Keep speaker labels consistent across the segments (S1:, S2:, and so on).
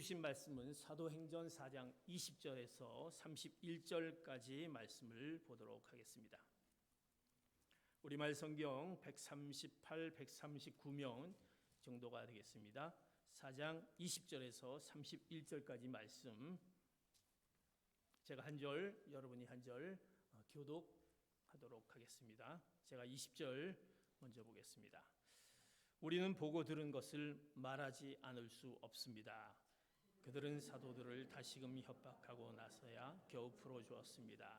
S1: 주신 말씀은 사도행전 4장 20절에서 31절까지 말씀을 보도록 하겠습니다. 우리말 성경 138, 139면 정도가 되겠습니다. 4장 20절에서 31절까지 말씀, 제가 한 절, 여러분이 한 절 교독하도록 하겠습니다. 제가 20절 먼저 보겠습니다. 우리는 보고 들은 것을 말하지 않을 수 없습니다. 그들은 사도들을 다시금 협박하고 나서야 겨우 풀어주었습니다.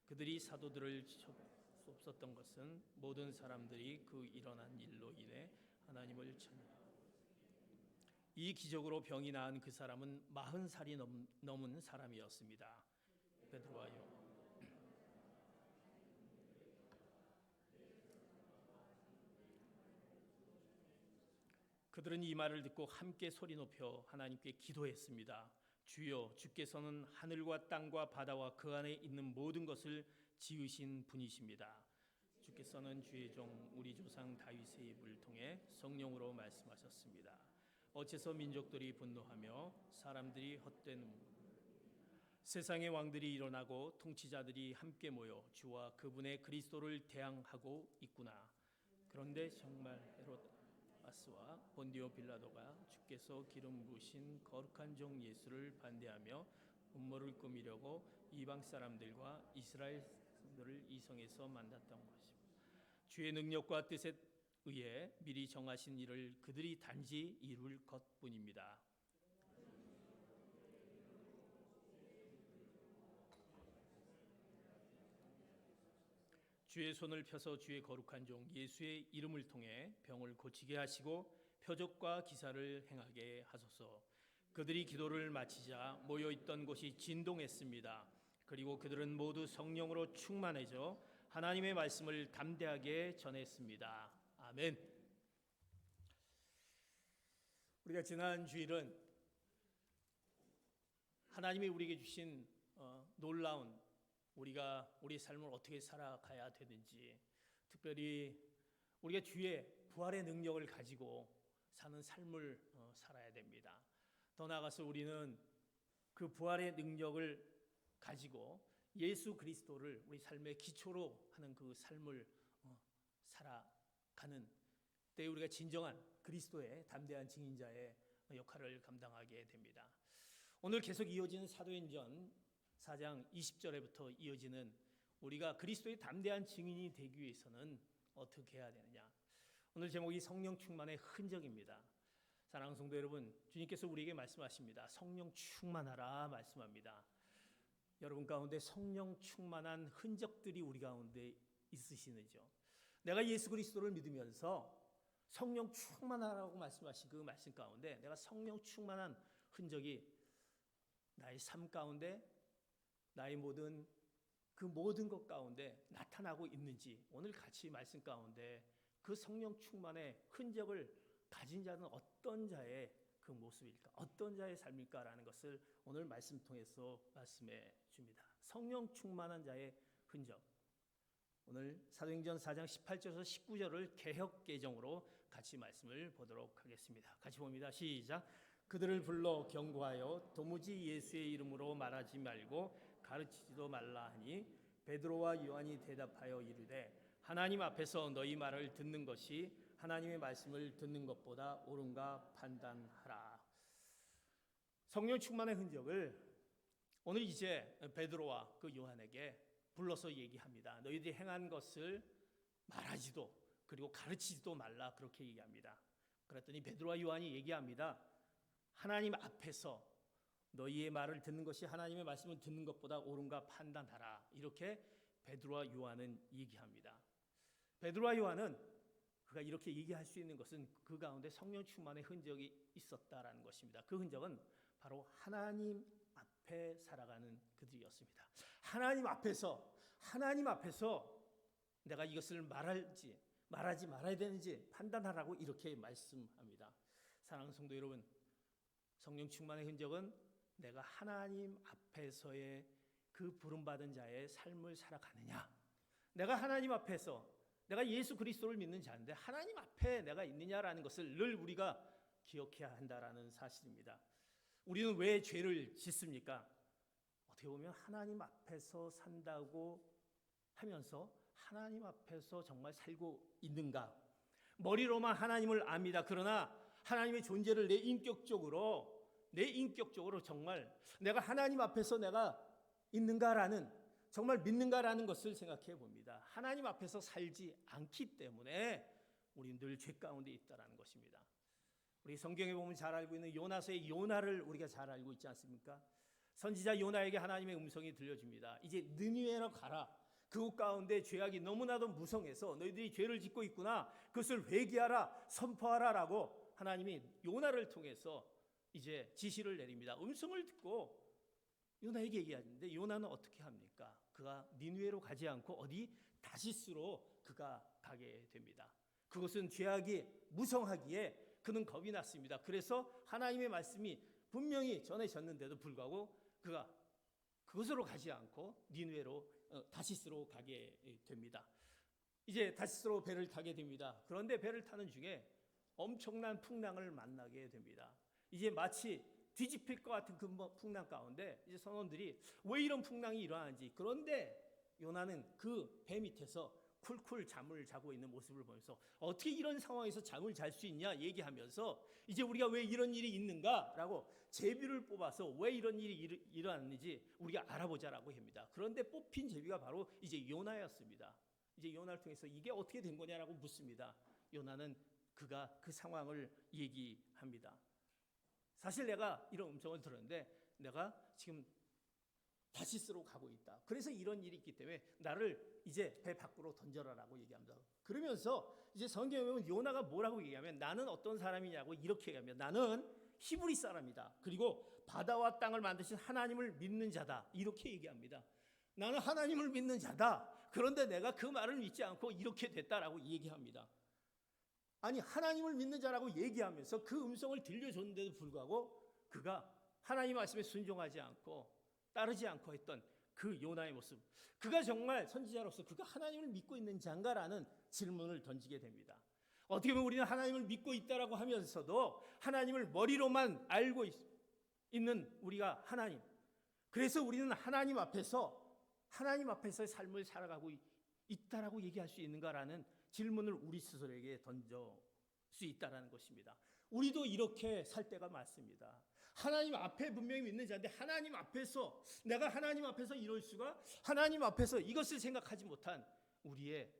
S1: 그들이 사도들을 수 없었던 것은 모든 사람들이 그 일어난 일로 인해 하나님을 이 기적으로 병이 나은 그 사람은 40살이 넘은 사람이었습니다. 베드로와 요한 그들은 이 말을 듣고 함께 소리 높여 하나님께 기도했습니다. 주여, 주께서는 하늘과 땅과 바다와 그 안에 있는 모든 것을 지으신 분이십니다. 주께서는 주의 종 우리 조상 다윗의 입을 통해 성령으로 말씀하셨습니다. 어째서 민족들이 분노하며 사람들이 헛된 세상의 왕들이 일어나고 통치자들이 함께 모여 주와 그분의 그리스도를 대항하고 있구나. 그런데 정말 헤롯아스와 본디오 빌라도가 주께서 기름 부으신 거룩한 종 예수를 반대하며 음모를 꾸미려고 이방 사람들과 이스라엘 사람들을 이성에서 만났던 것입니다. 주의 능력과 뜻에 의해 미리 정하신 일을 그들이 단지 이룰 것뿐입니다. 주의 손을 펴서 주의 거룩한 종 예수의 이름을 통해 병을 고치게 하시고 표적과 기사를 행하게 하소서. 그들이 기도를 마치자 모여있던 곳이 진동했습니다. 그리고 그들은 모두 성령으로 충만해져 하나님의 말씀을 담대하게 전했습니다. 아멘. 우리가 지난 주일은 하나님이 우리에게 주신 놀라운 우리가 우리 삶을 어떻게 살아가야 되는지, 특별히 우리가 주의 부활의 능력을 가지고 사는 삶을 살아야 됩니다. 더 나아가서 우리는 그 부활의 능력을 가지고 예수 그리스도를 우리 삶의 기초로 하는 그 삶을 살아가는 때에 우리가 진정한 그리스도의 담대한 증인자의 역할을 감당하게 됩니다. 오늘 계속 이어지는 사도행전 4장 20절에부터 이어지는 우리가 그리스도의 담대한 증인이 되기 위해서는 어떻게 해야 되느냐. 오늘 제목이 성령 충만의 흔적입니다. 사랑하는 성도 여러분, 주님께서 우리에게 말씀하십니다. 성령 충만하라 말씀합니다. 여러분 가운데 성령 충만한 흔적들이 우리 가운데 있으시는지요? 내가 예수 그리스도를 믿으면서 성령 충만하라고 말씀하신 그 말씀 가운데 내가 성령 충만한 흔적이 나의 삶 가운데 나의 모든 것 가운데 나타나고 있는지, 오늘 같이 말씀 가운데 그 성령 충만의 흔적을 가진 자는 어떤 자의 그 모습일까, 어떤 자의 삶일까라는 것을 오늘 말씀 통해서 말씀해 줍니다. 성령 충만한 자의 흔적. 오늘 사도행전 4장 18절에서 19절을 개역 개정으로 같이 말씀을 보도록 하겠습니다. 같이 봅니다. 시작. 그들을 불러 경고하여 도무지 예수의 이름으로 말하지 말고 가르치지도 말라 하니 베드로와 요한이 대답하여 이르되 하나님 앞에서 너희 말을 듣는 것이 하나님의 말씀을 듣는 것보다 옳은가 판단하라. 성령 충만의 흔적을 오늘 이제 베드로와 그 요한에게 불러서 얘기합니다. 너희들이 행한 것을 말하지도 그리고 가르치지도 말라, 그렇게 얘기합니다. 그랬더니 베드로와 요한이 얘기합니다. 하나님 앞에서 너희의 말을 듣는 것이 하나님의 말씀을 듣는 것보다 옳은가 판단하라. 이렇게 베드로와 요한은 얘기합니다. 베드로와 요한은 그가 이렇게 얘기할 수 있는 것은 그 가운데 성령 충만의 흔적이 있었다라는 것입니다. 그 흔적은 바로 하나님 앞에 살아가는 그들이었습니다. 하나님 앞에서 내가 이것을 말하지 말아야 되는지 판단하라고 이렇게 말씀합니다. 사랑하는 성도 여러분, 성령 충만의 흔적은 내가 하나님 앞에서의 그 부름받은 자의 삶을 살아가느냐, 내가 하나님 앞에서 내가 예수 그리스도를 믿는 자인데 하나님 앞에 내가 있느냐라는 것을 늘 우리가 기억해야 한다라는 사실입니다. 우리는 왜 죄를 짓습니까? 어떻게 보면 하나님 앞에서 산다고 하면서 하나님 앞에서 정말 살고 있는가? 머리로만 하나님을 압니다. 그러나 하나님의 존재를 내 인격적으로 정말 내가 하나님 앞에서 내가 있는가라는, 정말 믿는가라는 것을 생각해 봅니다. 하나님 앞에서 살지 않기 때문에 우리는 늘 죄 가운데 있다라는 것입니다. 우리 성경에 보면 잘 알고 있는 요나서의 요나를 우리가 잘 알고 있지 않습니까? 선지자 요나에게 하나님의 음성이 들려줍니다. 이제 느니웨로 가라. 그곳 가운데 죄악이 너무나도 무성해서 너희들이 죄를 짓고 있구나. 그것을 회개하라, 선포하라라고 하나님이 요나를 통해서 이제 지시를 내립니다. 음성을 듣고 요나에게 얘기하는데 요나는 어떻게 합니까? 그가 니느웨로 가지 않고 어디 다시스로 그가 가게 됩니다. 그것은 죄악이 무성하기에 그는 겁이 났습니다. 그래서 하나님의 말씀이 분명히 전해졌는데도 불구하고 그가 그곳으로 가지 않고 니느웨로 다시스로 가게 됩니다. 이제 다시스로 배를 타게 됩니다. 그런데 배를 타는 중에 엄청난 풍랑을 만나게 됩니다. 이제 마치 뒤집힐 것 같은 그 풍랑 가운데 이제 선원들이 왜 이런 풍랑이 일어나는지, 그런데 요나는 그 배 밑에서 쿨쿨 잠을 자고 있는 모습을 보면서 어떻게 이런 상황에서 잠을 잘 수 있냐 얘기하면서 이제 우리가 왜 이런 일이 있는가라고 제비를 뽑아서 왜 이런 일이 일어났는지 우리가 알아보자라고 합니다. 그런데 뽑힌 제비가 바로 이제 요나였습니다. 이제 요나를 통해서 이게 어떻게 된 거냐라고 묻습니다. 요나는 그가 그 상황을 얘기합니다. 사실 내가 이런 음성을 들었는데 내가 지금 다시스로 가고 있다. 그래서 이런 일이 있기 때문에 나를 이제 배 밖으로 던져라라고 얘기합니다. 그러면서 이제 성경에 보면 요나가 뭐라고 얘기하면 나는 어떤 사람이냐고 이렇게 얘기하면 나는 히브리 사람이다. 그리고 바다와 땅을 만드신 하나님을 믿는 자다. 이렇게 얘기합니다. 나는 하나님을 믿는 자다. 그런데 내가 그 말을 믿지 않고 이렇게 됐다라고 얘기합니다. 아니, 하나님을 믿는 자라고 얘기하면서 그 음성을 들려줬는데도 불구하고 그가 하나님 말씀에 순종하지 않고 따르지 않고 했던 그 요나의 모습, 그가 정말 선지자로서 그가 하나님을 믿고 있는 자인가라는 질문을 던지게 됩니다. 어떻게 보면 우리는 하나님을 믿고 있다라고 하면서도 하나님을 머리로만 알고 있는 우리가 하나님, 그래서 우리는 하나님 앞에서의 삶을 살아가고 있다라고 얘기할 수 있는가라는 질문을 우리 스스로에게 던져 수 있다라는 것입니다. 우리도 이렇게 살 때가 많습니다. 하나님 앞에 분명히 믿는 자인데 하나님 앞에서 내가 하나님 앞에서 이럴 수가, 하나님 앞에서 이것을 생각하지 못한 우리의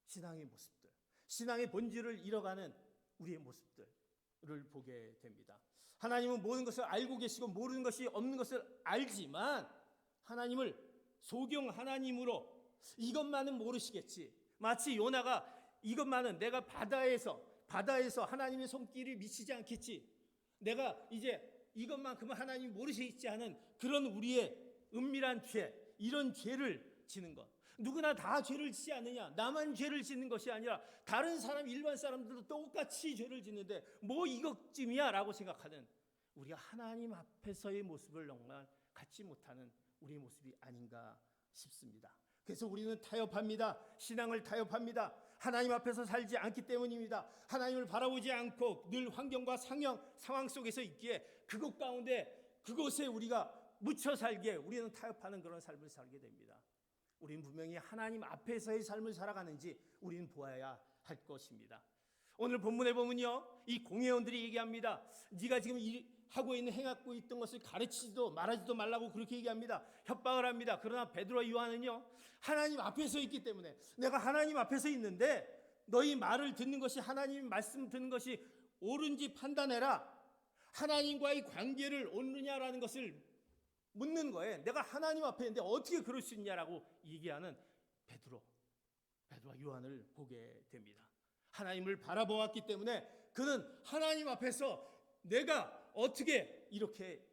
S1: 신앙의 모습들, 신앙의 본질을 잃어가는 우리의 모습들을 보게 됩니다. 하나님은 모든 것을 알고 계시고 모르는 것이 없는 것을 알지만 하나님을 소경 하나님으로 이것만은 모르시겠지. 마치 요나가 이것만은 내가 바다에서 하나님의 손길이 미치지 않겠지. 내가 이제 이것만큼은 하나님이 모르시지 않은 그런 우리의 은밀한 죄, 이런 죄를 지는 것. 누구나 다 죄를 짓지 않느냐? 나만 죄를 짓는 것이 아니라 다른 사람, 일반 사람들도 똑같이 죄를 짓는데 뭐 이것쯤이야? 라고 생각하는 우리가 하나님 앞에서의 모습을 정말 갖지 못하는 우리의 모습이 아닌가 싶습니다. 그래서 우리는 타협합니다. 신앙을 타협합니다. 하나님 앞에서 살지 않기 때문입니다. 하나님을 바라보지 않고 늘 환경과 상황 속에서 있기에 그곳 가운데 그곳에 우리가 묻혀 살기에 우리는 타협하는 그런 삶을 살게 됩니다. 우리는 분명히 하나님 앞에서의 삶을 살아가는지 우리는 보아야 할 것입니다. 오늘 본문에 보면요, 이 공회원들이 얘기합니다. 네가 지금 행하고 있던 것을 가르치지도 말하지도 말라고 그렇게 얘기합니다. 협박을 합니다. 그러나 베드로와 요한은요, 하나님 앞에서 있기 때문에 내가 하나님 앞에서 있는데 너희 말을 듣는 것이, 하나님 말씀 듣는 것이 옳은지 판단해라. 하나님과의 관계를 옳느냐라는 것을 묻는 거예요. 내가 하나님 앞에 있는데 어떻게 그럴 수 있냐라고 얘기하는 베드로와 요한을 보게 됩니다. 하나님을 바라보았기 때문에 그는 하나님 앞에서 내가 어떻게 이렇게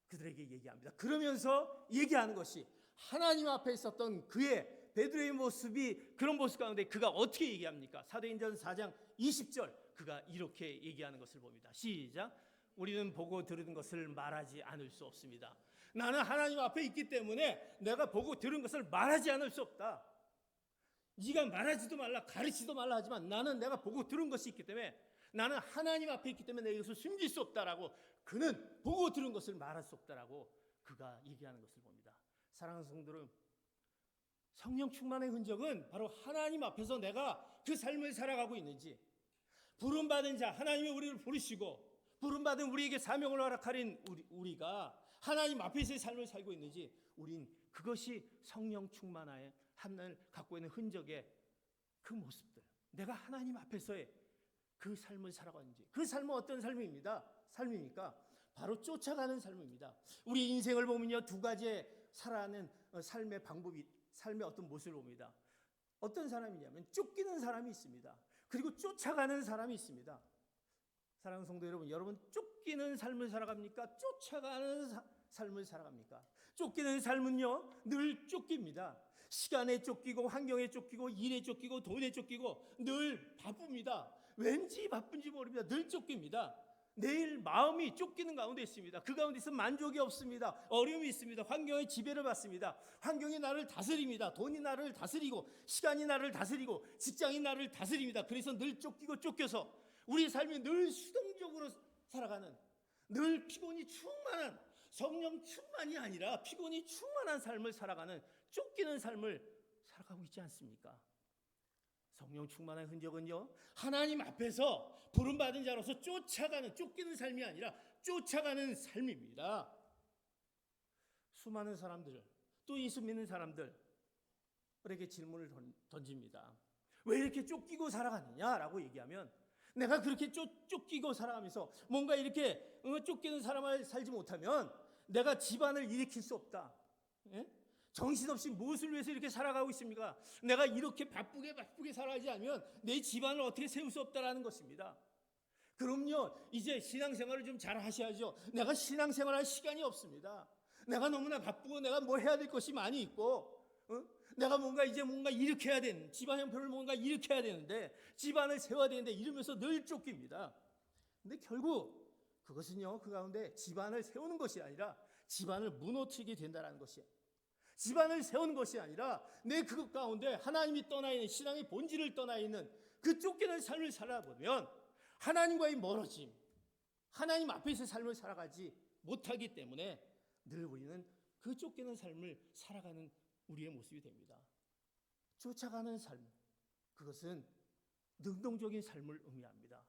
S1: 그들에게 얘기합니다. 그러면서 얘기하는 것이 하나님 앞에 있었던 그의 베드로의 모습이, 그런 모습 가운데 그가 어떻게 얘기합니까? 사도행전 4장 20절 그가 이렇게 얘기하는 것을 봅니다. 시작. 우리는 보고 들은 것을 말하지 않을 수 없습니다. 나는 하나님 앞에 있기 때문에 내가 보고 들은 것을 말하지 않을 수 없다. 네가 말하지도 말라, 가르치지도 말라 하지만 나는 내가 보고 들은 것이 있기 때문에 나는 하나님 앞에 있기 때문에 내 이것을 숨길 수 없다라고 그는 보고 들은 것을 말할 수 없다라고 그가 얘기하는 것을 봅니다. 사랑하는 성도들, 성령 충만의 흔적은 바로 하나님 앞에서 내가 그 삶을 살아가고 있는지, 부름받은 자, 하나님이 우리를 부르시고 부름받은 우리에게 사명을 허락하신 우리가 하나님 앞에서의 삶을 살고 있는지, 우린 그것이 성령 충만의 하나님을 갖고 있는 흔적의 그 모습들, 내가 하나님 앞에서의 그 삶을 살아가는지. 그 삶은 어떤 삶입니까? 바로 쫓아가는 삶입니다. 우리 인생을 보면요, 두 가지의 살아가는 삶의 방법이, 삶의 어떤 모습을 봅니다. 어떤 사람이냐면 쫓기는 사람이 있습니다. 그리고 쫓아가는 사람이 있습니다. 사랑하는 성도 여러분, 여러분 쫓기는 삶을 살아갑니까? 쫓아가는 삶을 살아갑니까? 쫓기는 삶은요, 늘 쫓깁니다. 시간에 쫓기고, 환경에 쫓기고, 일에 쫓기고, 돈에 쫓기고, 늘 바쁩니다. 왠지 바쁜지 모릅니다. 늘 쫓깁니다. 내일 마음이 쫓기는 가운데 있습니다. 그 가운데 있으면 만족이 없습니다. 어려움이 있습니다. 환경의 지배를 받습니다. 환경이 나를 다스립니다. 돈이 나를 다스리고, 시간이 나를 다스리고, 직장이 나를 다스립니다. 그래서 늘 쫓기고 쫓겨서 우리 삶이 늘 수동적으로 살아가는, 늘 피곤이 충만한, 성령 충만이 아니라 피곤이 충만한 삶을 살아가는, 쫓기는 삶을 살아가고 있지 않습니까? 성령 충만한 흔적은요, 하나님 앞에서 부름받은 자로서 쫓아가는, 쫓기는 삶이 아니라 쫓아가는 삶입니다. 수많은 사람들, 또 예수 믿는 사람들에게 질문을 던집니다. 왜 이렇게 쫓기고 살아가느냐라고 얘기하면, 내가 그렇게 쫓기고 살아가면서 뭔가 이렇게 쫓기는 사람을 살지 못하면 내가 집안을 일으킬 수 없다. 예? 정신없이 무엇을 위해서 이렇게 살아가고 있습니까? 내가 이렇게 바쁘게 살아가지 않으면 내 집안을 어떻게 세울 수 없다라는 것입니다. 그럼요, 이제 신앙생활을 좀 잘 하셔야죠. 내가 신앙생활할 시간이 없습니다. 내가 너무나 바쁘고 내가 뭐 해야 될 것이 많이 있고, 내가 뭔가 일으켜야 되는, 집안 형편을 뭔가 일으켜야 되는데, 집안을 세워야 되는데, 이러면서 늘 쫓깁니다. 근데 결국 그것은요, 그 가운데 집안을 세우는 것이 아니라 집안을 무너뜨리게 된다는 것이에요. 집안을 세우는 것이 아니라 내 그것 가운데 하나님이 떠나 있는, 신앙의 본질을 떠나 있는 그 쫓기는 삶을 살아보면 하나님과의 멀어짐, 하나님 앞에서 삶을 살아가지 못하기 때문에 늘 우리는 그 쫓기는 삶을 살아가는 우리의 모습이 됩니다. 쫓아가는 삶, 그것은 능동적인 삶을 의미합니다.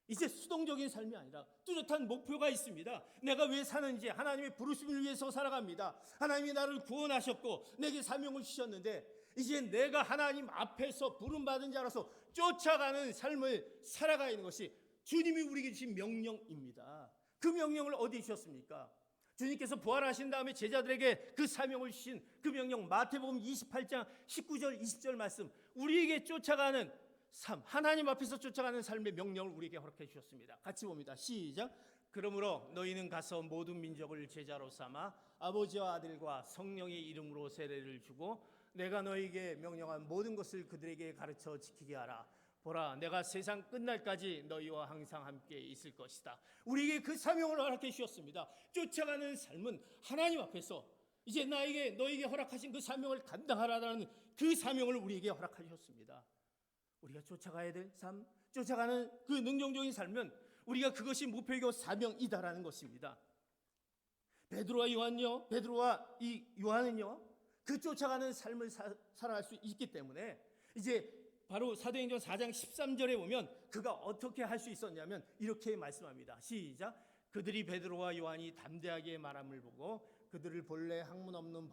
S1: 이제 수동적인 삶이 아니라 뚜렷한 목표가 있습니다. 내가 왜 사는지, 하나님의 부르심을 위해서 살아갑니다. 하나님이 나를 구원하셨고 내게 사명을 주셨는데, 이제 내가 하나님 앞에서 부름받은 자로서 쫓아가는 삶을 살아가야 하는 것이 주님이 우리에게 주신 명령입니다. 그 명령을 어디에 주셨습니까? 주님께서 부활하신 다음에 제자들에게 그 사명을 주신 그 명령, 마태복음 28장 19절 20절 말씀, 우리에게 쫓아가는 삶, 하나님 앞에서 쫓아가는 삶의 명령을 우리에게 허락해 주셨습니다. 같이 봅니다. 시작. 그러므로 너희는 가서 모든 민족을 제자로 삼아 아버지와 아들과 성령의 이름으로 세례를 주고 내가 너희에게 명령한 모든 것을 그들에게 가르쳐 지키게 하라. 보라, 내가 세상 끝날까지 너희와 항상 함께 있을 것이다. 우리에게 그 사명을 허락해 주셨습니다. 쫓아가는 삶은 하나님 앞에서 이제 너희에게 허락하신 그 사명을 감당하라는 그 사명을 우리에게 허락하셨습니다. 우리가 쫓아가야 될 삶, 쫓아가는 그 능동적인 삶은 우리가 그것이 목표이고 사명이다라는 것입니다. 베드로와 이 요한은요, 그 쫓아가는 삶을 살아갈 수 있기 때문에 이제 바로 사도행전 4장 13절에 보면 그가 어떻게 할 수 있었냐면 이렇게 말씀합니다. 시작. 그들이 베드로와 요한이 담대하게 말함을 보고 그들을 본래 학문 없는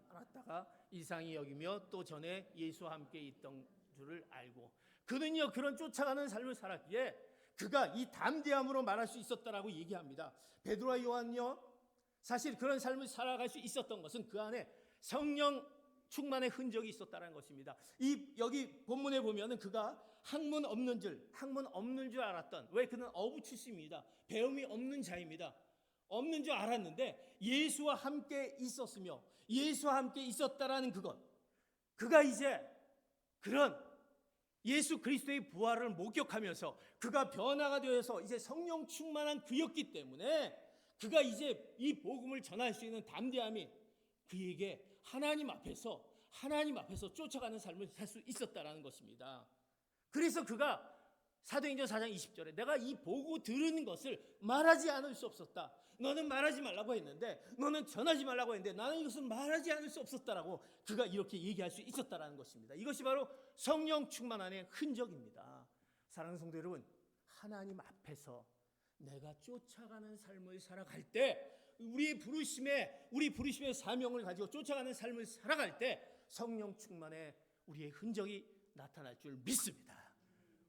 S1: 알았다가 이상히 여기며 또 전에 예수와 함께 있던 줄을 알고, 그는요 그런 쫓아가는 삶을 살았기에 그가 이 담대함으로 말할 수 있었다라고 얘기합니다. 베드로와 요한요, 사실 그런 삶을 살아갈 수 있었던 것은 그 안에 성령 충만의 흔적이 있었다는 것입니다. 여기 본문에 보면은 그가 학문 없는 줄 알았던, 왜 그는 어부 출신입니다. 배움이 없는 자입니다. 없는 줄 알았는데 예수와 함께 있었으며 예수와 함께 있었다라는 그것, 그가 이제 그런 예수 그리스도의 부활을 목격하면서 그가 변화가 되어서 이제 성령 충만한 그였기 때문에 그가 이제 이 복음을 전할 수 있는 담대함이 그에게 하나님 앞에서 쫓아가는 삶을 살 수 있었다라는 것입니다. 그래서 그가 사도행전 4장 20절에 내가 이 보고 들은 것을 말하지 않을 수 없었다. 너는 말하지 말라고 했는데, 너는 전하지 말라고 했는데 나는 이것을 말하지 않을 수 없었다라고 그가 이렇게 얘기할 수 있었다라는 것입니다. 이것이 바로 성령 충만함의 흔적입니다. 사랑하는 성도 여러분, 하나님 앞에서 내가 쫓아가는 삶을 살아갈 때, 우리 부르심의 사명을 가지고 쫓아가는 삶을 살아갈 때 성령 충만의 우리의 흔적이 나타날 줄 믿습니다.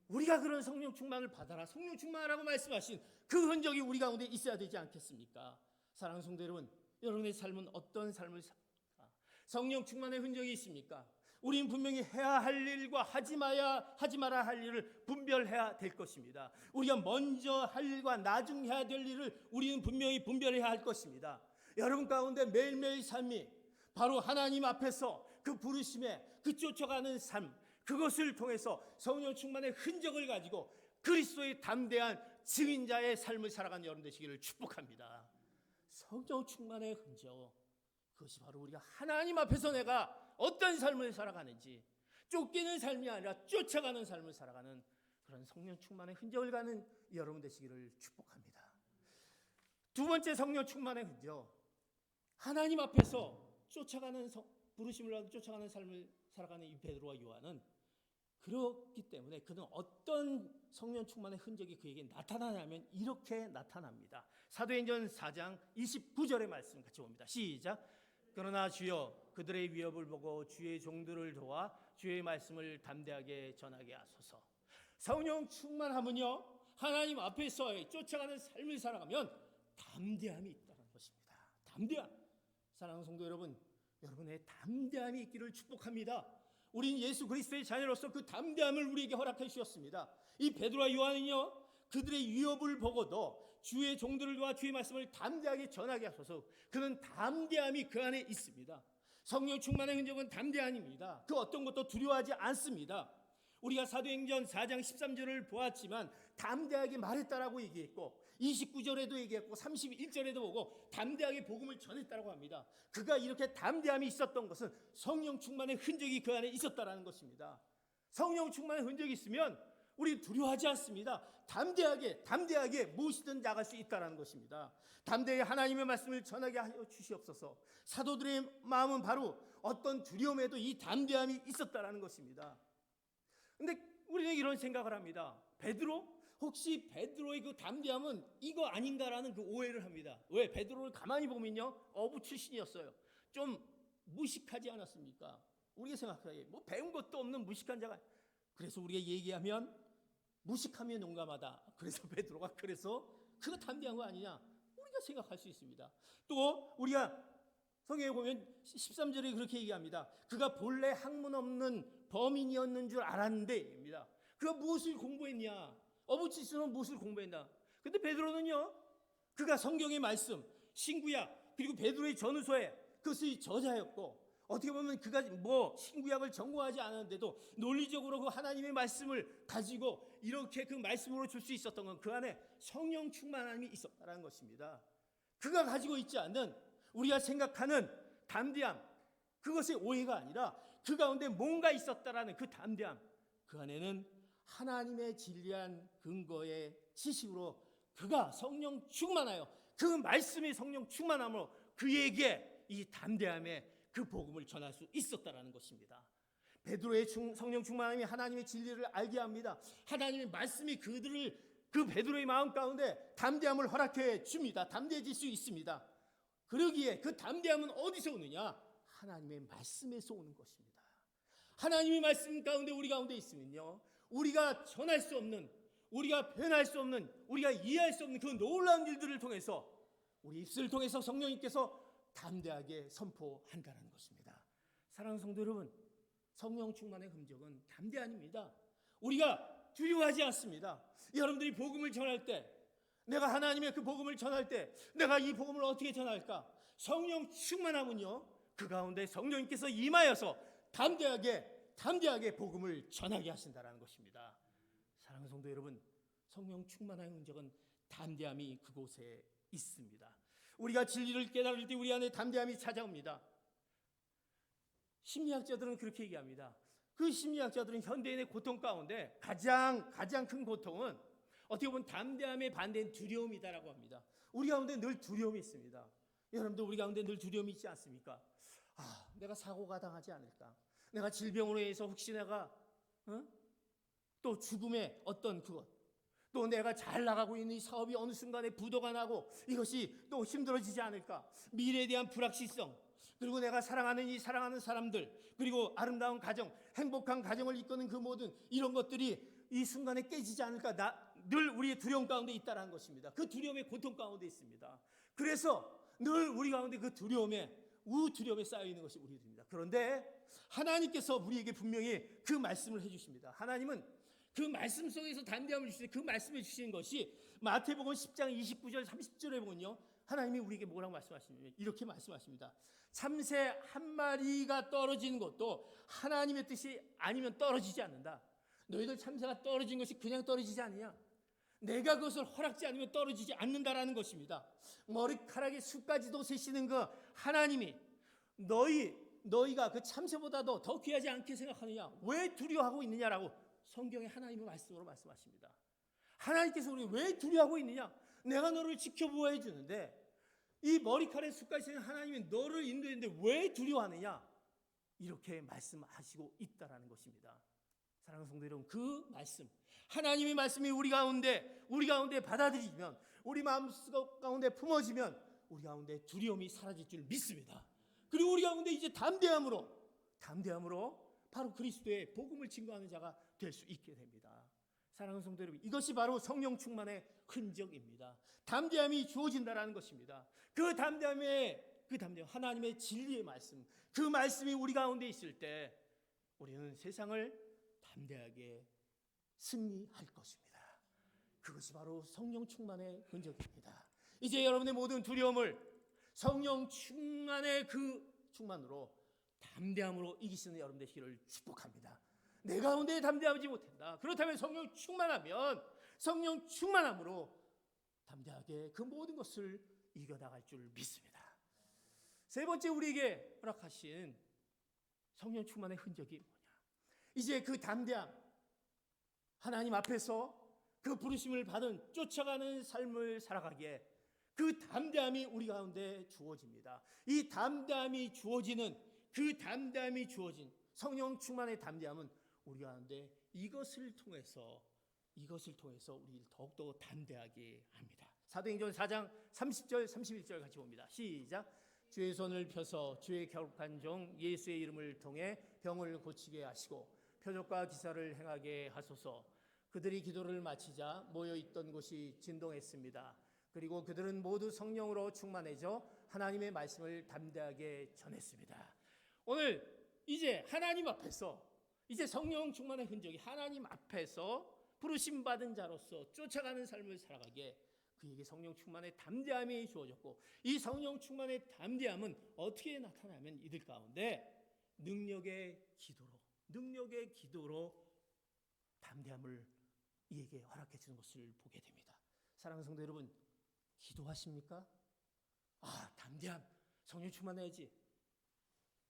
S1: 우리가 그런 성령 충만을 받아라, 성령 충만하라고 말씀하신 그 흔적이 우리 가운데 있어야 되지 않겠습니까? 사랑하는 성도 여러분, 여러분의 삶은 어떤 삶을 삽니까? 성령 충만의 흔적이 있습니까? 우리는 분명히 해야 할 일과 하지 말아야 할 일을 분별해야 될 것입니다. 우리가 먼저 할 일과 나중 해야 될 일을 우리는 분명히 분별해야 할 것입니다. 여러분 가운데 매일매일 삶이 바로 하나님 앞에서 그 부르심에 그 쫓아가는 삶, 그것을 통해서 성령 충만의 흔적을 가지고 그리스도의 담대한 증인자의 삶을 살아가는 여러분 되시기를 축복합니다. 성령 충만의 흔적, 그것이 바로 우리가 하나님 앞에서 내가 어떤 삶을 살아가는지, 쫓기는 삶이 아니라 쫓아가는 삶을 살아가는 그런 성령 충만의 흔적을 가는 여러분 되시기를 축복합니다. 두 번째 성령 충만의 흔적, 하나님 앞에서 쫓아가는 부르심을 받고 쫓아가는 삶을 살아가는 이 베드로와 요한은 그렇기 때문에 그는 어떤 성령 충만의 흔적이 그에게 나타나냐면 이렇게 나타납니다. 사도행전 4장 29절의 말씀 같이 봅니다. 시작. 그러나 주여 그들의 위협을 보고 주의 종들을 도와 주의 말씀을 담대하게 전하게 하소서. 성령 충만하면요, 하나님 앞에서 쫓아가는 삶을 살아가면 담대함이 있다는 것입니다. 담대함. 사랑하는 성도 여러분, 여러분의 담대함이 있기를 축복합니다. 우린 예수 그리스도의 자녀로서 그 담대함을 우리에게 허락해 주셨습니다. 이 베드로와 요한은요, 그들의 위협을 보고도 주의 종들을 도와 주의 말씀을 담대하게 전하게 하소서. 그는 담대함이 그 안에 있습니다. 성령 충만의 흔적은 담대함입니다. 그 어떤 것도 두려워하지 않습니다. 우리가 사도행전 4장 13절을 보았지만 담대하게 말했다라고 얘기했고 29절에도 얘기했고 31절에도 보고 담대하게 복음을 전했다라고 합니다. 그가 이렇게 담대함이 있었던 것은 성령 충만의 흔적이 그 안에 있었다라는 것입니다. 성령 충만의 흔적이 있으면 우리 두려워하지 않습니다. 담대하게 무엇이든 나갈 수 있다라는 것입니다. 담대히 하나님의 말씀을 전하게 하여 주시옵소서. 사도들의 마음은 바로 어떤 두려움에도 이 담대함이 있었다라는 것입니다. 근데 우리는 이런 생각을 합니다. 혹시 베드로의 그 담대함은 이거 아닌가라는 그 오해를 합니다. 왜? 베드로를 가만히 보면요, 어부 출신이었어요. 좀 무식하지 않았습니까? 우리가 생각하기에 뭐 배운 것도 없는 무식한 자가. 그래서 우리가 얘기하면 무식하면 용감하다. 그래서 베드로가 그거 담대한 거 아니냐? 우리가 생각할 수 있습니다. 또 우리가 성경에 보면 13절에 그렇게 얘기합니다. 그가 본래 학문 없는 범인이었는 줄 알았는데입니다. 그가 무엇을 공부했냐? 어부치스는 무엇을 공부했나? 근데 베드로는요, 그가 성경의 말씀, 신구약, 그리고 베드로의 전후서에 그것의 저자였고, 어떻게 보면 그가 신구약을 전공하지 않았는데도 논리적으로 그 하나님의 말씀을 가지고 이렇게 그 말씀으로 줄 수 있었던 건 그 안에 성령 충만함이 있었다는 것입니다. 그가 가지고 있지 않는 우리가 생각하는 담대함, 그것의 오해가 아니라 그 가운데 뭔가 있었다라는 그 담대함, 그 안에는 하나님의 진리한 근거의 지식으로 그가 성령 충만하여 그 말씀이 성령 충만함으로 그에게 이 담대함의 그 복음을 전할 수 있었다라는 것입니다. 베드로의 성령 충만함이 하나님의 진리를 알게 합니다. 하나님의 말씀이 그 베드로의 마음 가운데 담대함을 허락해 줍니다. 담대해질 수 있습니다. 그러기에 그 담대함은 어디서 오느냐? 하나님의 말씀에서 오는 것입니다. 하나님의 말씀 가운데 우리 가운데 있으면요, 우리가 전할 수 없는, 우리가 표현할 수 없는, 우리가 이해할 수 없는 그 놀라운 일들을 통해서 우리 입술을 통해서 성령님께서 담대하게 선포한다는 것입니다. 사랑하는 성도 여러분, 성령 충만의 흔적은 담대함입니다. 우리가 두려워하지 않습니다. 여러분들이 복음을 전할 때, 내가 하나님의 그 복음을 전할 때 내가 이 복음을 어떻게 전할까? 성령 충만하면요, 그 가운데 성령님께서 임하여서 담대하게 복음을 전하게 하신다는 것입니다. 사랑하는 성도 여러분, 성령 충만한 흔적은 담대함이 그곳에 있습니다. 우리가 진리를 깨달을 때 우리 안에 담대함이 찾아옵니다. 심리학자들은 그렇게 얘기합니다. 그 심리학자들은 현대인의 고통 가운데 가장 큰 고통은 어떻게 보면 담대함의 반대인 두려움이다라고 합니다. 우리 가운데 늘 두려움이 있습니다. 여러분들 우리 가운데 늘 두려움이 있지 않습니까? 내가 사고가 당하지 않을까? 내가 질병으로 인해서 혹시 내가 또 죽음의 어떤 그것, 또 내가 잘 나가고 있는 이 사업이 어느 순간에 부도가 나고 이것이 또 힘들어지지 않을까? 미래에 대한 불확실성, 그리고 내가 사랑하는 사람들, 그리고 아름다운 가정, 행복한 가정을 이끄는 그 모든 이런 것들이 이 순간에 깨지지 않을까? 늘 우리의 두려움 가운데 있다는 것입니다. 그 두려움의 고통 가운데 있습니다. 그래서 늘 우리 가운데 그 두려움에 쌓여 있는 것이 우리들입니다. 그런데 하나님께서 우리에게 분명히 그 말씀을 해주십니다. 하나님은 그 말씀 속에서 담대함을 주시는데 그 말씀을 주시는 것이 마태복음 10장 29절 30절에 보면요, 하나님이 우리에게 뭐라고 말씀하시냐면 이렇게 말씀하십니다. 참새 한 마리가 떨어지는 것도 하나님의 뜻이 아니면 떨어지지 않는다. 너희들 참새가 떨어진 것이 그냥 떨어지지 않느냐? 내가 그것을 허락지 않으면 떨어지지 않는다라는 것입니다. 머리카락의 수까지도 세시는 그 하나님이 너희가 그 참새보다도 더 귀하지 않게 생각하느냐? 왜 두려워하고 있느냐라고 성경의 하나님의 말씀으로 말씀하십니다. 하나님께서 우리 왜 두려워하고 있느냐? 내가 너를 지켜보아야 주는데 이 머리카락의 수까지 세는 하나님이 너를 인도했는데 왜 두려워하느냐? 이렇게 말씀하시고 있다라는 것입니다. 사랑하는 성도 여러분, 그 말씀, 하나님의 말씀이 우리 가운데 받아들이면, 우리 마음 가운데 품어지면 우리 가운데 두려움이 사라질 줄 믿습니다. 그리고 우리 가운데 이제 담대함으로 바로 그리스도의 복음을 증거하는 자가 될 수 있게 됩니다. 사랑하는 성도 여러분, 이것이 바로 성령 충만의 흔적입니다. 담대함이 주어진다라는 것입니다. 그 담대함, 하나님의 진리의 말씀, 그 말씀이 우리 가운데 있을 때 우리는 세상을 담대하게 승리할 것입니다. 그것이 바로 성령 충만의 흔적입니다. 이제 여러분의 모든 두려움을 성령 충만의 그 충만으로 담대함으로 이기시는 여러분 되시기를 축복합니다. 내 가운데 담대하지 못한다. 그렇다면 성령 충만함으로 담대하게 그 모든 것을 이겨나갈 줄 믿습니다. 세 번째, 우리에게 허락하신 성령 충만의 흔적이 뭐냐? 이제 그 담대함, 하나님 앞에서 그 부르심을 받은 쫓아가는 삶을 살아가기에 그 담대함이 우리 가운데 주어집니다. 이 담대함이 주어진 성령 충만의 담대함은 우리 가운데 이것을 통해서 우리를 더욱더 담대하게 합니다. 사도행전 4장 30절 31절 같이 봅니다. 시작. 주의 손을 펴서 주의 거룩한 종 예수의 이름을 통해 병을 고치게 하시고 표적과 기사를 행하게 하소서. 그들이 기도를 마치자 모여있던 곳이 진동했습니다. 그리고 그들은 모두 성령으로 충만해져 하나님의 말씀을 담대하게 전했습니다. 오늘 이제 하나님 앞에서, 이제 성령 충만의 흔적이 하나님 앞에서 부르심 받은 자로서 쫓아가는 삶을 살아가기에 그에게 성령 충만의 담대함이 주어졌고, 이 성령 충만의 담대함은 어떻게 나타나면 이들 가운데 능력의 기도로 담대함을 이에게 허락해 주는 것을 보게 됩니다. 사랑하는 성도 여러분, 기도하십니까? 담대함, 성령 충만해야지.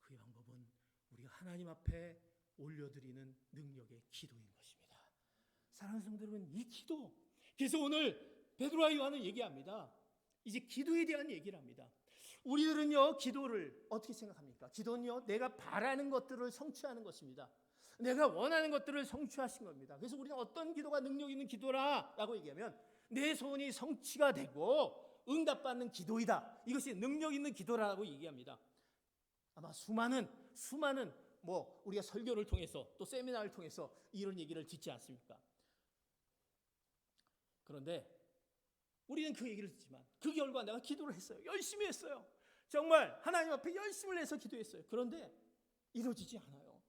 S1: 그의 방법은 우리가 하나님 앞에 올려드리는 능력의 기도인 것입니다. 사랑하는 성도 여러분, 이 기도, 그래서 오늘 베드로와 요한은 얘기합니다. 이제 기도에 대한 얘기를 합니다. 우리들은요, 기도를 어떻게 생각합니까? 기도는요, 내가 바라는 것들을 성취하는 것입니다. 내가 원하는 것들을 성취하신 겁니다. 그래서 우리는 어떤 기도가 능력 있는 기도라라고 얘기하면 내 소원이 성취가 되고 응답받는 기도이다. 이것이 능력 있는 기도라고 얘기합니다. 아마 수많은 우리가 설교를 통해서 또 세미나를 통해서 이런 얘기를 듣지 않습니까? 그런데 우리는 그 얘기를 듣지만 그 결과 내가 기도를 했어요. 열심히 했어요. 정말 하나님 앞에 열심을 내서 기도했어요. 그런데 이루어지지 않아요.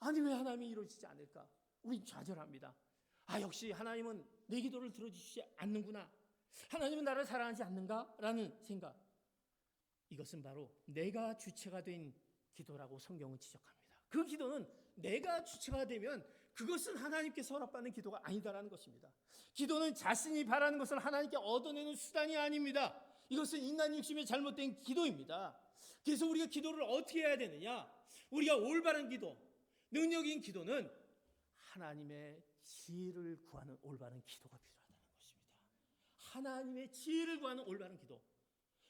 S1: 아니, 왜 하나님이 이루어지지 않을까? 우린 좌절합니다. 역시 하나님은 내 기도를 들어주시지 않는구나. 하나님은 나를 사랑하지 않는가? 라는 생각. 이것은 바로 내가 주체가 된 기도라고 성경은 지적합니다. 그 기도는 내가 주체가 되면 그것은 하나님께서 허락받는 기도가 아니다라는 것입니다. 기도는 자신이 바라는 것을 하나님께 얻어내는 수단이 아닙니다. 이것은 인간 욕심의 잘못된 기도입니다. 그래서 우리가 기도를 어떻게 해야 되느냐? 우리가 올바른 기도, 능력인 기도는 하나님의 지혜를 구하는 올바른 기도가 필요하다는 것입니다. 하나님의 지혜를 구하는 올바른 기도.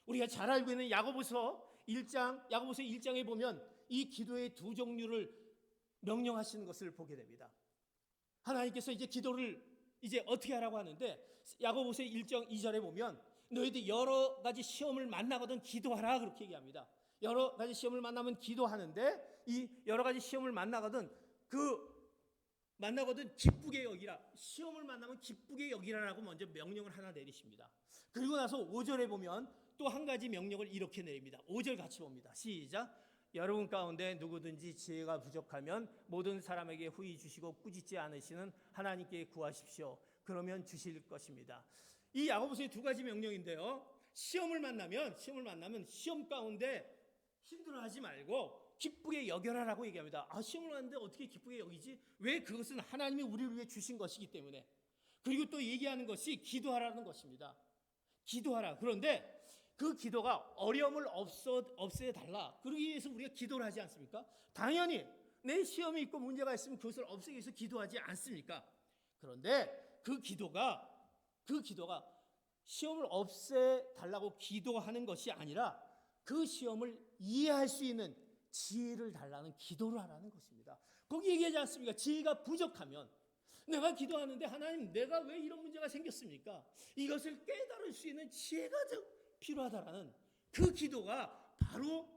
S1: 우리가 잘 알고 있는 야고보서 1장에 보면 이 기도의 두 종류를 명령하시는 것을 보게 됩니다. 하나님께서 이제 기도를 이제 어떻게 하라고 하는데, 야고보서 1장 2절에 보면 너희들 여러 가지 시험을 만나거든 기도하라 그렇게 얘기합니다. 여러 가지 시험을 만나면 기도하는데, 이 여러 가지 시험을 만나거든 기쁘게 여기라. 시험을 만나면 기쁘게 여기라라고 먼저 명령을 하나 내리십니다. 그리고 나서 5절에 보면 또 한 가지 명령을 이렇게 내립니다. 5절 같이 봅니다. 시작. 여러분 가운데 누구든지 지혜가 부족하면 모든 사람에게 후히 주시고 꾸짖지 않으시는 하나님께 구하십시오. 그러면 주실 것입니다. 이 야고보서의 두 가지 명령인데요. 시험을 만나면 시험 가운데 힘들어하지 말고 기쁘게 여겨라라고 얘기합니다. 시험을 하는데 어떻게 기쁘게 여기지? 왜? 그것은 하나님이 우리를 위해 주신 것이기 때문에. 그리고 또 얘기하는 것이 기도하라는 것입니다. 기도하라. 그런데 그 기도가 어려움을 없애달라. 그러기 위해서 우리가 기도를 하지 않습니까? 당연히 내 시험이 있고 문제가 있으면 그것을 없애기 위해서 기도하지 않습니까? 그런데 그 기도가 시험을 없애달라고 기도하는 것이 아니라 그 시험을 이해할 수 있는 지혜를 달라는 기도를 하라는 것입니다. 거기 얘기하지 않습니까? 지혜가 부족하면 내가 기도하는데 하나님 내가 왜 이런 문제가 생겼습니까? 이것을 깨달을 수 있는 지혜가 필요하다라는 그 기도가 바로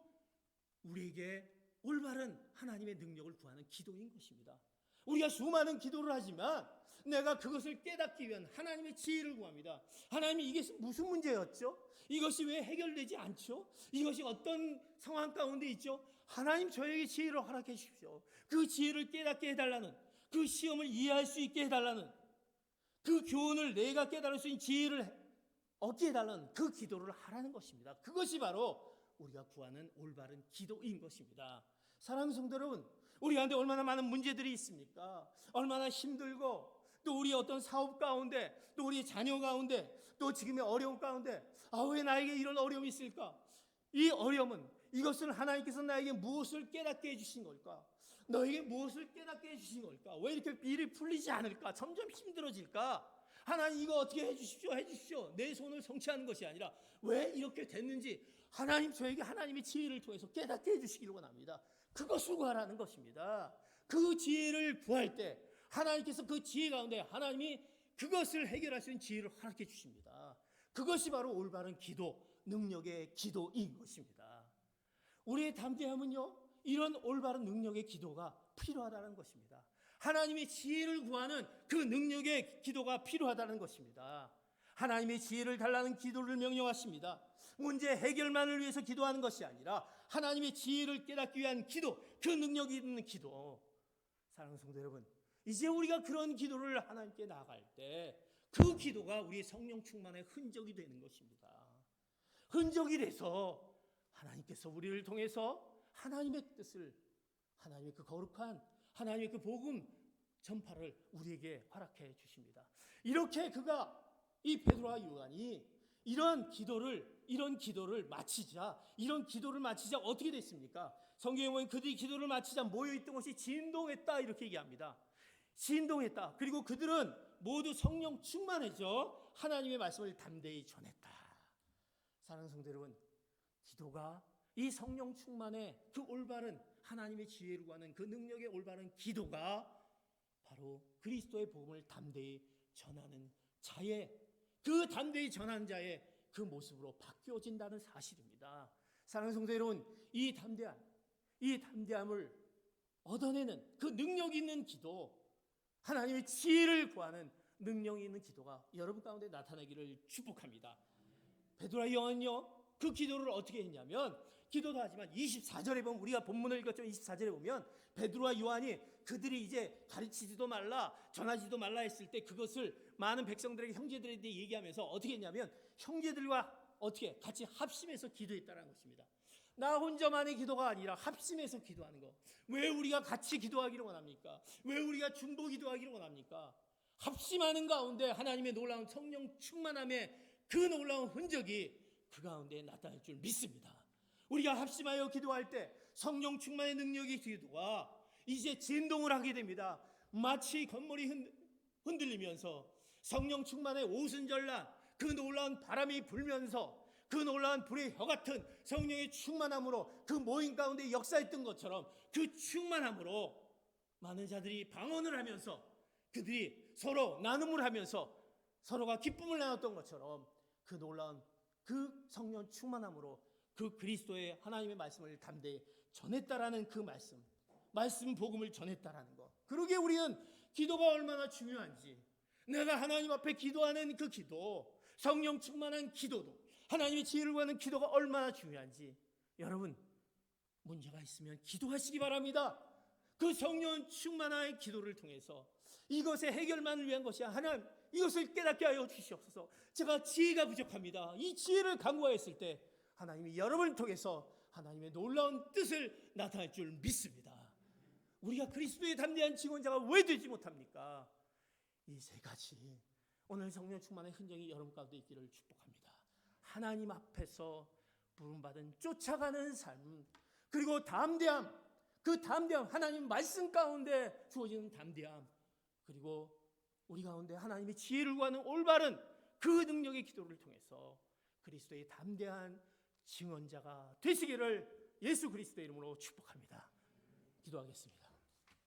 S1: 우리에게 올바른 하나님의 능력을 구하는 기도인 것입니다. 우리가 수많은 기도를 하지만 내가 그것을 깨닫기 위한 하나님의 지혜를 구합니다. 하나님이 이게 무슨 문제였죠? 이것이 왜 해결되지 않죠? 이것이 어떤 상황 가운데 있죠? 하나님 저에게 지혜를 허락해 주십시오. 그 지혜를 깨닫게 해달라는, 그 시험을 이해할 수 있게 해달라는, 그 교훈을 내가 깨달을 수 있는 지혜를 얻게 해달라는 그 기도를 하라는 것입니다. 그것이 바로 우리가 구하는 올바른 기도인 것입니다. 사랑하는 성도 여러분, 우리 가운데 얼마나 많은 문제들이 있습니까? 얼마나 힘들고 또 우리 어떤 사업 가운데 또 우리 자녀 가운데 또 지금의 어려움 가운데 왜 나에게 이런 어려움이 있을까? 이 어려움은 이것을 하나님께서 나에게 무엇을 깨닫게 해주신 걸까? 너에게 무엇을 깨닫게 해주신 걸까? 왜 이렇게 일이 풀리지 않을까? 점점 힘들어질까? 하나님 이거 어떻게 해주십시오. 내 손을 성취하는 것이 아니라 왜 이렇게 됐는지 하나님 저에게 하나님의 지혜를 통해서 깨닫게 해주시기를 원합니다. 그것을 구하라는 것입니다. 그 지혜를 구할 때 하나님께서 그 지혜 가운데 하나님이 그것을 해결할 수 있는 지혜를 허락해 주십니다. 그것이 바로 올바른 기도, 능력의 기도인 것입니다. 우리의 담대함은요, 이런 올바른 능력의 기도가 필요하다는 것입니다. 하나님의 지혜를 구하는 그 능력의 기도가 필요하다는 것입니다. 하나님의 지혜를 달라는 기도를 명령하십니다. 문제 해결만을 위해서 기도하는 것이 아니라 하나님의 지혜를 깨닫기 위한 기도, 그 능력이 있는 기도. 사랑하는 성도 여러분, 이제 우리가 그런 기도를 하나님께 나아갈 때 그 기도가 우리의 성령 충만의 흔적이 되는 것입니다. 흔적이 돼서 하나님께서 우리를 통해서 하나님의 뜻을, 하나님의 그 거룩한 하나님의 그 복음 전파를 우리에게 허락해 주십니다. 이렇게 이 베드로와 요한이 이런 기도를 마치자 어떻게 됐습니까? 성경에 보면 그들이 기도를 마치자 모여있던 것이 진동했다 이렇게 얘기합니다. 진동했다. 그리고 그들은 모두 성령 충만해져 하나님의 말씀을 담대히 전했다. 사랑하는 성도 여러분, 기도가 이 성령 충만의 그 올바른 하나님의 지혜를 구하는 그 능력의 올바른 기도가 바로 그리스도의 복음을 담대히 전하는 자의, 그 담대히 전하는 자의 그 모습으로 바뀌어진다는 사실입니다. 사랑하는 성도 여러분, 이 담대함을 얻어내는 그 능력 있는 기도, 하나님의 지혜를 구하는 능력이 있는 기도가 여러분 가운데 나타나기를 축복합니다. 베드로와 요한은요, 그 기도를 어떻게 했냐면, 기도도 하지만 24절에 보면, 우리가 본문을 읽었죠. 24절에 보면 베드로와 요한이 그들이 이제 가르치지도 말라 전하지도 말라 했을 때 그것을 많은 백성들에게, 형제들에게 얘기하면서 어떻게 했냐면 형제들과 어떻게 같이 합심해서 기도했다는 것입니다. 나 혼자만의 기도가 아니라 합심해서 기도하는 것. 왜 우리가 같이 기도하기를 원합니까? 왜 우리가 중보 기도하기를 원합니까? 합심하는 가운데 하나님의 놀라운 성령 충만함의 그 놀라운 흔적이 그 가운데 나타날 줄 믿습니다. 우리가 합심하여 기도할 때 성령 충만의 능력의 기도가 이제 진동을 하게 됩니다. 마치 건물이 흔들리면서 성령 충만의 오순절날 그 놀라운 바람이 불면서 그 놀라운 불의 혀 같은 성령의 충만함으로 그 모임 가운데 역사했던 것처럼 그 충만함으로 많은 자들이 방언을 하면서 그들이 서로 나눔을 하면서 서로가 기쁨을 나눴던 것처럼 그 놀라운 그 성령 충만함으로 그 그리스도의 하나님의 말씀을 담대히 전했다라는 그 말씀 복음을 전했다라는 것. 그러기에 우리는 기도가 얼마나 중요한지, 내가 하나님 앞에 기도하는 그 기도, 성령 충만한 기도도, 하나님의 지혜를 구하는 기도가 얼마나 중요한지 여러분 문제가 있으면 기도하시기 바랍니다. 그 성령 충만한 기도를 통해서 이것의 해결만을 위한 것이 하나님 이것을 깨닫게 하여 주시옵소서. 제가 지혜가 부족합니다. 이 지혜를 간구하였을 때 하나님이 여러분을 통해서 하나님의 놀라운 뜻을 나타낼 줄 믿습니다. 우리가 그리스도의 담대한 증언자가 왜 되지 못합니까? 이 세 가지 오늘 성령 충만의 흔적이 여러분 가운데 있기를 축복합니다. 하나님 앞에서 부름받은 쫓아가는 삶, 그리고 담대함, 그 담대함, 하나님 말씀 가운데 주어지는 담대함, 그리고 우리 가운데 하나님의 지혜를 구하는 올바른 그 능력의 기도를 통해서 그리스도의 담대한 증언자가 되시기를 예수 그리스도의 이름으로 축복합니다. 기도하겠습니다.